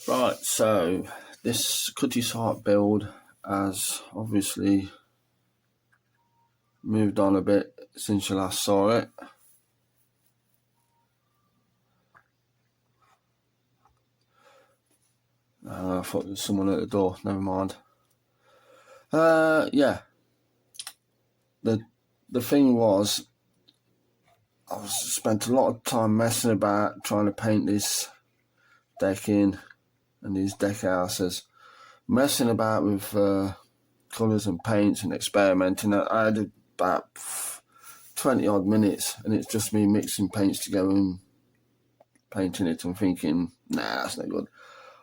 Right, so this Cutty Sark build has obviously moved on a bit since you last saw it. I thought there was someone at the door, never mind. Yeah. The thing was, I spent a lot of time messing about trying to paint this decking and these deck houses, messing about with colours and paints and experimenting. I had about 20 odd minutes and it's just me mixing paints together and painting it and thinking, nah, that's no good.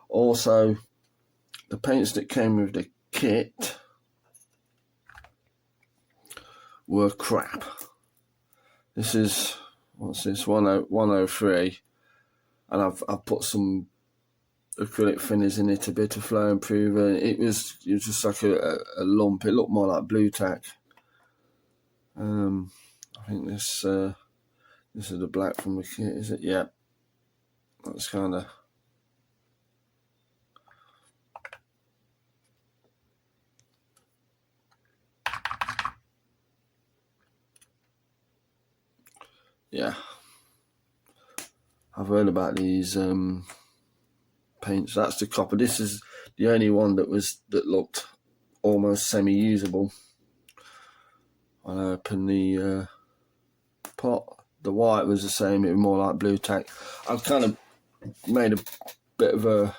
Also, the paints that came with the kit were crap. This is, what's this, 103, and I've put some acrylic thinners in it, a bit of flow improver. It was just like a lump. It looked more like blue tack. I think this is the black from the kit, is it? Yeah, that's kind of. Yeah, I've heard about these paints. That's the copper. This is the only one that looked almost semi-usable. I opened the pot. The white was the same. It was more like blue tack. I've kind of made a bit of a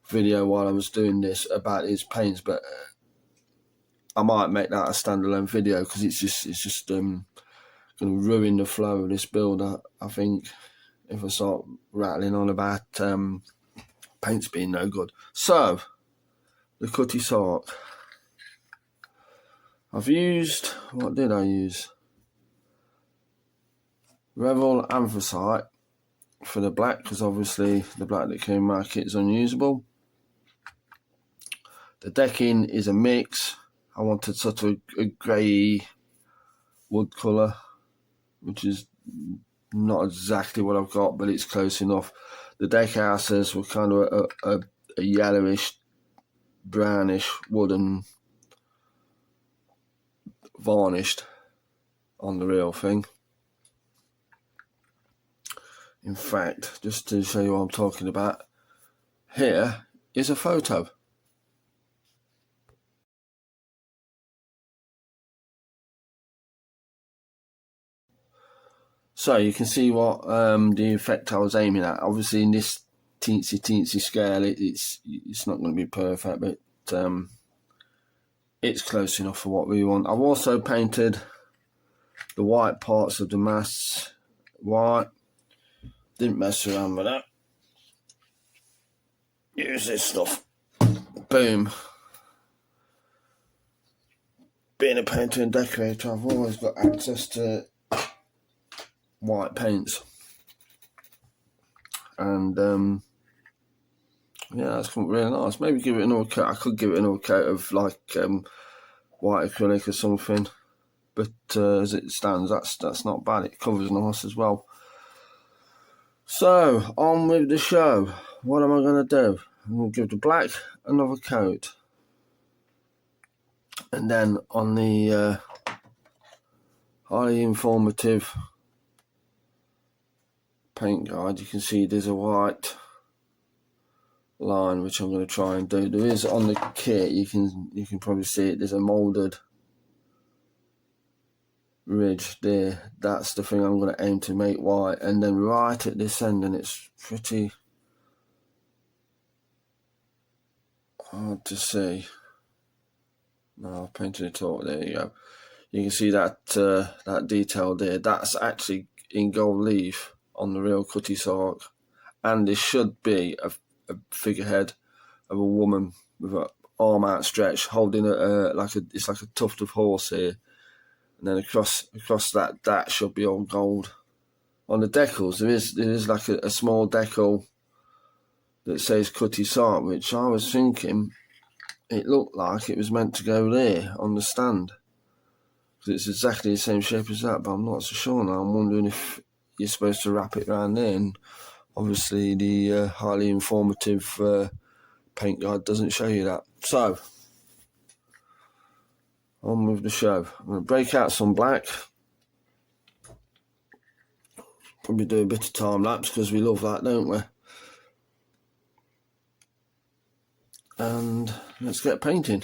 video while I was doing this about these paints, but I might make that a standalone video because it's just going to ruin the flow of this build. I think if I start rattling on about paints being no good. So the Cutty Sark. I've used, what did I use? Revel Anthracite for the black, because obviously the black that came in my kit is unusable. The decking is a mix. I wanted sort of a grey wood colour, which is not exactly what I've got, but it's close enough. The deck houses were kind of a yellowish, brownish wooden varnished on the real thing. In fact, just to show you what I'm talking about, here is a photo. So you can see what the effect I was aiming at. Obviously in this teensy scale it's not going to be perfect, but it's close enough for what we want. I've also painted the white parts of the masts white. Didn't mess around with that. Use this stuff. Boom. Being a painter and decorator, I've always got access to white paints. And yeah, that's come really nice. Maybe give it another coat. I could give it another coat of like white acrylic or something. But as it stands, that's not bad. It covers nice as well. So, on with the show. What am I going to do? I'm going to give the black another coat. And then on the highly informative paint guide, you can see there's a white line, which I'm going to try and do. There is on the kit, you can probably see it, there's a moulded ridge there. That's the thing I'm going to aim to make white, and then right at this end, and it's pretty hard to see. No, I've painted it all. There you go. You can see that that detail there. That's actually in gold leaf on the real Cutty Sark, and this should be a figurehead of a woman with an arm outstretched, holding it's like a tuft of horse here. And then across that should be all gold. On the decals, there is like a small decal that says Cutty Sark, which I was thinking it looked like it was meant to go there on the stand, because it's exactly the same shape as that. But I'm not so sure now. I'm wondering if you're supposed to wrap it around there, and obviously the highly informative paint guide doesn't show you that. So, on with the show. I'm going to break out some black. Probably do a bit of time lapse because we love that, don't we? And let's get painting.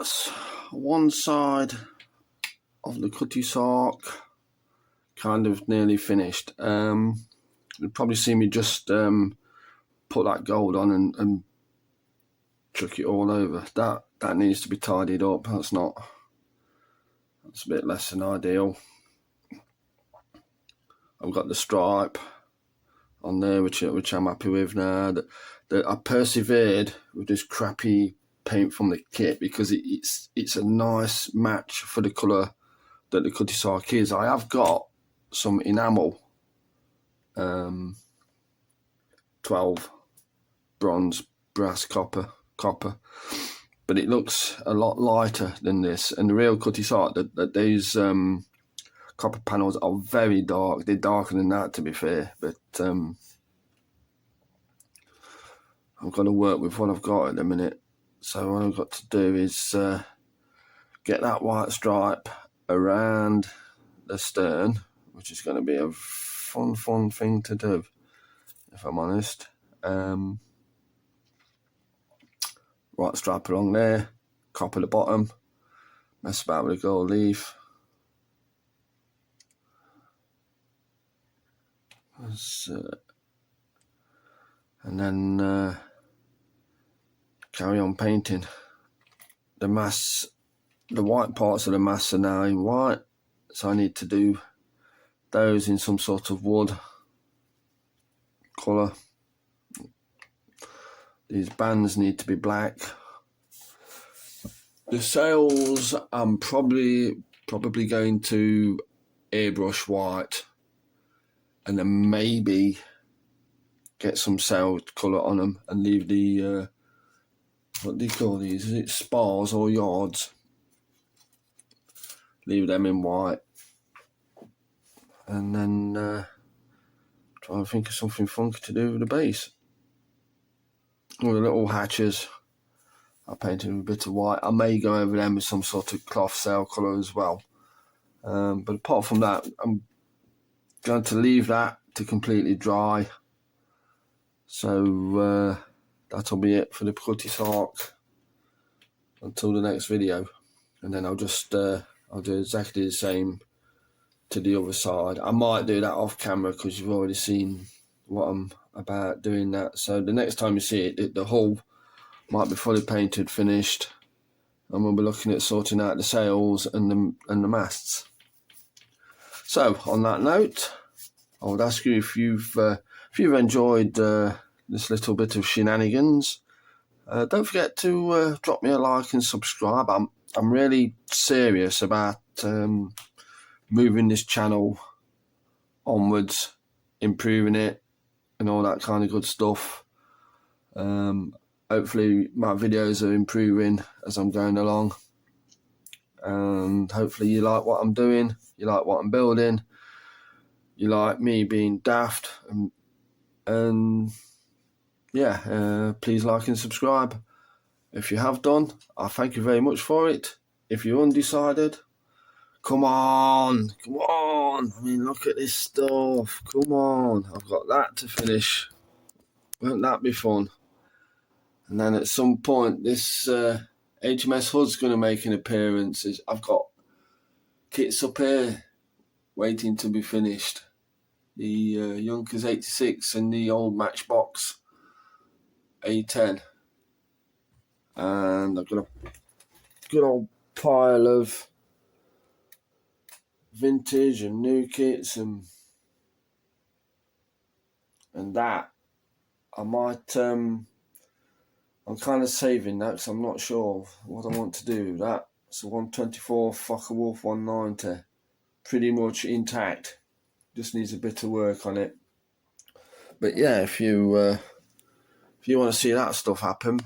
that's one side of the Cutty Sark kind of nearly finished. You'll probably see me just put that gold on and chuck it all over. That needs to be tidied up. That's a bit less than ideal. I've got the stripe on there, which I'm happy with now. That I persevered with this crappy paint from the kit because it's a nice match for the colour that the Cutty Sark is. I have got some enamel, 12 bronze, brass, copper, but it looks a lot lighter than this. And the real Cutty Sark, that these copper panels are very dark. They're darker than that, to be fair, but I've got to work with what I've got at the minute. So what I've got to do is get that white stripe around the stern, which is going to be a fun thing to do, if I'm honest. White stripe along there, copper the bottom, mess about with a gold leaf. And then carry on painting. The masts, the white parts of the masts are now in white, so I need to do those in some sort of wood colour. These bands need to be black. The sails I'm probably going to airbrush white, and then maybe get some sail colour on them and leave the what do you call these? Is it spars or yards? Leave them in white, and then try and think of something funky to do with the base. All the little hatches I painted with a bit of white. I may go over them with some sort of cloth sail colour as well. But apart from that, I'm going to leave that to completely dry. So that'll be it for the Cutty Sark until the next video, and then I'll just I'll do exactly the same to the other side. I might do that off camera because you've already seen what I'm about doing that. So the next time you see it, the hull might be fully painted, finished, and we'll be looking at sorting out the sails and the masts. So on that note, I would ask you if you've enjoyed this little bit of shenanigans, don't forget to drop me a like and subscribe. I'm really serious about moving this channel onwards, improving it, and all that kind of good stuff. Hopefully my videos are improving as I'm going along, and hopefully you like what I'm doing, you like what I'm building, you like me being daft, and yeah, please like and subscribe. If you have done, I thank you very much for it. If you're undecided, come on. I mean, look at this stuff. Come on, I've got that to finish. Won't that be fun? And then at some point, this HMS Hood's going to make an appearance. I've got kits up here waiting to be finished. The Yonkers 86 and the old Matchbox A10. And I've got a good old pile of vintage and new kits and that. I might I'm kind of saving that because I'm not sure what I want to do with that. It's a 124 Focke-Wulf 190, pretty much intact, just needs a bit of work on it. But yeah, if you want to see that stuff happen,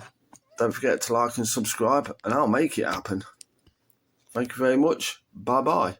don't forget to like and subscribe, and I'll make it happen. Thank you very much. Bye bye.